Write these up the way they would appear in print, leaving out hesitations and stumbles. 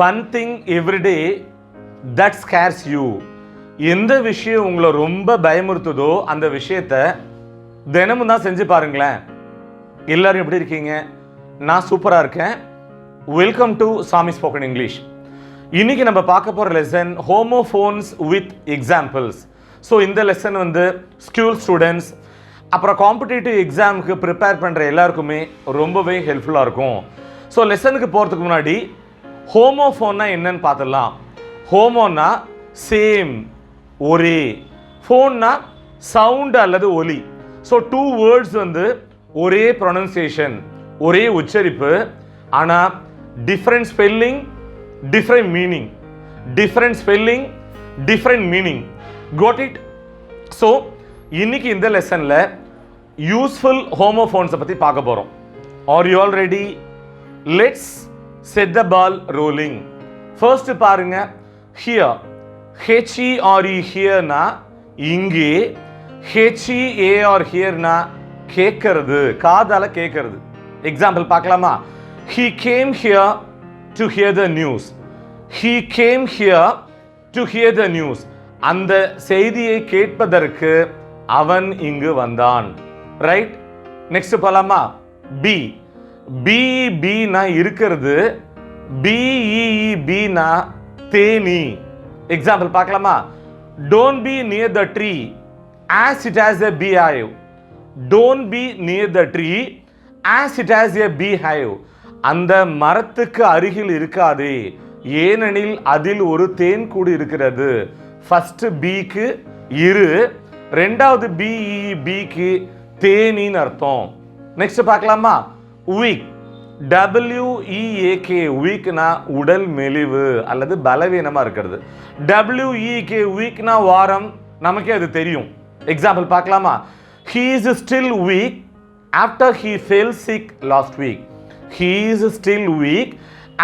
one thing every day that scares you. எந்த விஷயம் உங்களை ரொம்ப பயமுறுத்துதோ அந்த விஷயத்தை தினமும் தான் செஞ்சு பாருங்களேன். எல்லாரும் எப்படி இருக்கீங்க? நான் சூப்பராக இருக்கேன். வெல்கம் டு சாமி ஸ்போக்கன் இங்கிலீஷ். இன்னைக்கு நம்ம பார்க்க போகிற lesson homophones with examples. So இந்த லெசன் ஸ்கூல் ஸ்டூடெண்ட்ஸ் அப்புறம் காம்படிட்டிவ் எக்ஸாமுக்கு ப்ரிப்பேர் பண்ணுற எல்லாருக்குமே ரொம்பவே ஹெல்ப்ஃபுல்லாக இருக்கும். ஸோ லெசனுக்கு போகிறதுக்கு முன்னாடி ஹோமோஃபோன்னா என்னன்னு பார்த்துடலாம். ஹோமோன்னா சேம், ஒரே. ஃபோன்னா சவுண்ட் அல்லது ஒலி. ஸோ டூ வேர்ட்ஸ் ஒரே ப்ரொனன்சியேஷன், ஒரே உச்சரிப்பு, ஆனால் different spelling, different meaning. Different spelling, different meaning. Got it? So இன்னைக்கு இந்த லெசனில் யூஸ்ஃபுல் ஹோமோஃபோன்ஸை பற்றி பார்க்க போகிறோம். Are you all ready? Let's set the ball rolling. First பாருங்க, ஹியர். HERE ஹியர்னா இங்கே, HEAR ஹியர்னா கேட்கறது, காதால கேட்கறது. எக்ஸாம்பிள் பார்க்கலாமா? He came here to hear the news. He came here to hear the news. அந்த செய்தியை கேட்பதற்கு அவன் இங்கு வந்தான். ரைட்? நெக்ஸ்ட் போலாமா? பி. BEBனா இருக்கிறது, BEEBனா தேனி. எக்ஸாம்பிள் பார்க்கலாமா? Don't be near the tree as it has a beehive. Don't be near the tree as it has a beehive. அந்த மரத்துக்கு அருகில் இருக்காதே, ஏனெனில் அதில் ஒரு தேன் கூடு இருக்கிறது. ஃபர்ஸ்ட் பிக்கு இரு, ரெண்டாவது BEBக்கு தேனின்னு அர்த்தம். நெக்ஸ்ட் பார்க்கலாமா? வீக். WEAK வீக்னா உடல் மெலிவு அல்லது பலவீனமா இருக்கிறது. WEK வீக்னா வாரம், நமக்கே அது தெரியும். எக்ஸாம்பிள் பார்க்கலாமா? He is still weak after he fell sick last week. He is still weak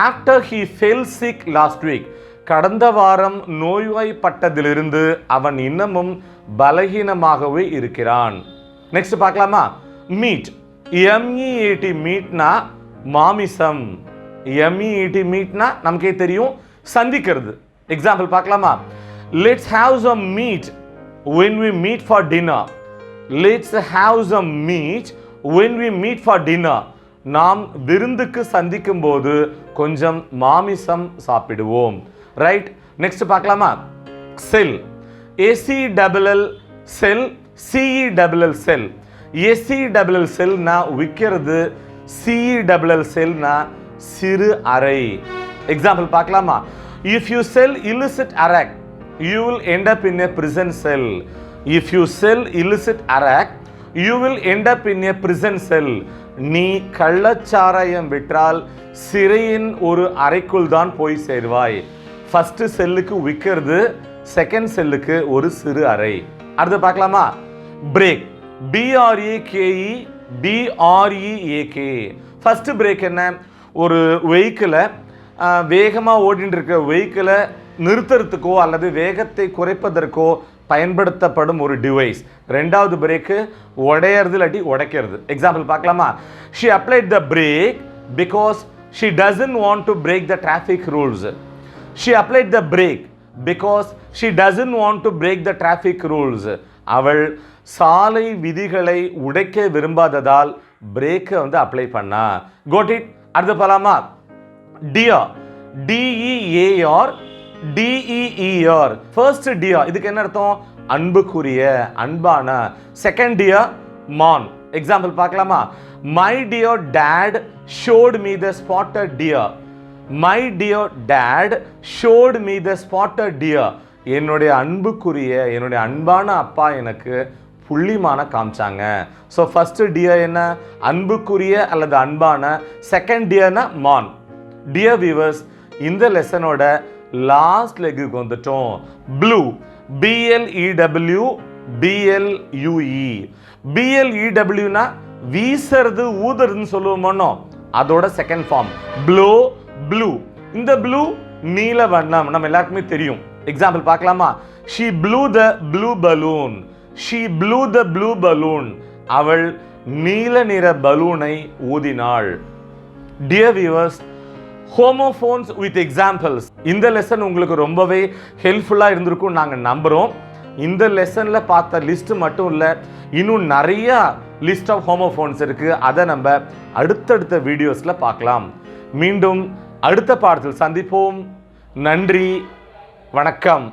after he fell sick last week. கடந்த வாரம் நோய்வாய்ப்பட்டதிலிருந்து அவன் இன்னமும் பலகீனமாகவே இருக்கிறான். நெக்ஸ்ட் பார்க்கலாமா? மீட். MEAT மீட்னா மாமிசம். MEAT மீட்னா நமக்கே தெரியும், சந்திக்கிறது. எக்ஸாம்பிள் பார்க்கலாமா? Let's have some meat when we meet for dinner. Let's have some meat when we meet for dinner. நாம் விருந்துக்கு சந்திக்கும் போது கொஞ்சம் மாமிசம் சாப்பிடுவோம். ரைட்? நெக்ஸ்ட் பார்க்கலாமா? செல். ACLL செல், CELL செல். ACLL செல்னா விற்கிறது, CELL செல்னா சிறு அறை. எக்ஸாம்பிள் பார்க்கலாமா? If you sell illicit arak, you will end up in a prison cell. If you sell illicit arak, you will end up in a prison cell. நீ கள்ளச்சாராயம் விற்றால் சிறையின் ஒரு அறைக்குள் தான் போய் சேர்வாய். ஃபர்ஸ்ட் செல்லுக்கு விற்கிறது, செகண்ட் செல்லுக்கு ஒரு சிறு அறை. அடுத்து பார்க்கலாமா? Break. BRAKE BREAK. First break என்ன? ஒரு வெஹிக்கிளை வேகமாக ஓடிட்டு இருக்கிற வெஹிக்கிளை நிறுத்துறதுக்கோ அல்லது வேகத்தை குறைப்பதற்கோ பயன்படுத்தப்படும் ஒரு டிவைஸ். ரெண்டாவது பிரேக்கு உடையிறது இல்லாட்டி உடைக்கிறது. எக்ஸாம்பிள் பார்க்கலாமா? She applied the brake because she doesn't want to break the traffic rules. She applied the brake because she doesn't want to break the traffic rules. அவள் சாலை விதிகளை உடைக்க விரும்பாததால் பிரேக்கை அப்ளை பண்ணா. Got it? அடுத்து போலாமா? Dear. DEAR DEER. First dear, இதுக்கு என்ன அர்த்தம்? அன்புக்குரிய, அன்பான. செகண்ட் டியர் மான். எக்ஸாம்பிள் பார்க்கலாமா? My dear dad showed me the spotted deer. My dear dad showed me the spotted deer. என்னுடைய அன்புக்குரிய, என்னுடைய அன்பான அப்பா எனக்கு புள்ளிமான காமிச்சாங்க. ஸோ ஃபர்ஸ்ட் டியர் என்ன? அன்புக்குரிய அல்லது அன்பான. செகண்ட் டியர்னா மான். டியர் வியூவர்ஸ், இந்த லெசனோட லாஸ்ட் லெக்குக்கு வந்துட்டோம். ப்ளூ. BLEW BLUE. BLEWனா வீசறது, ஊதுறதுன்னு சொல்லுவோமோ, அதோட செகண்ட் ஃபார்ம் ப்ளோ, ப்ளூ. இந்த ப்ளூ நீல வண்ணம், நம்ம எல்லாருக்குமே தெரியும். எக்ஸாம்பிள் பார்க்கலாமா? She blew the blue balloon. She blew the blue balloon. அவள் நீல நிற பலூனை ஊதினாள். Dear viewers, homophones with examples. இந்த லெசன் உங்களுக்கு ரொம்பவே ஹெல்ப்ஃபுல்லாக இருந்திருக்கும் நாங்கள் நம்புகிறோம். இந்த லெசனில் பார்த்த லிஸ்ட் மட்டும் இல்லை, இன்னும் நிறைய லிஸ்ட் ஆஃப் ஹோமோஃபோன்ஸ் இருக்குது. அதை நம்ம அடுத்தடுத்த வீடியோஸில் பார்க்கலாம். மீண்டும் அடுத்த பாடத்தில் சந்திப்போம். நன்றி, வணக்கம்.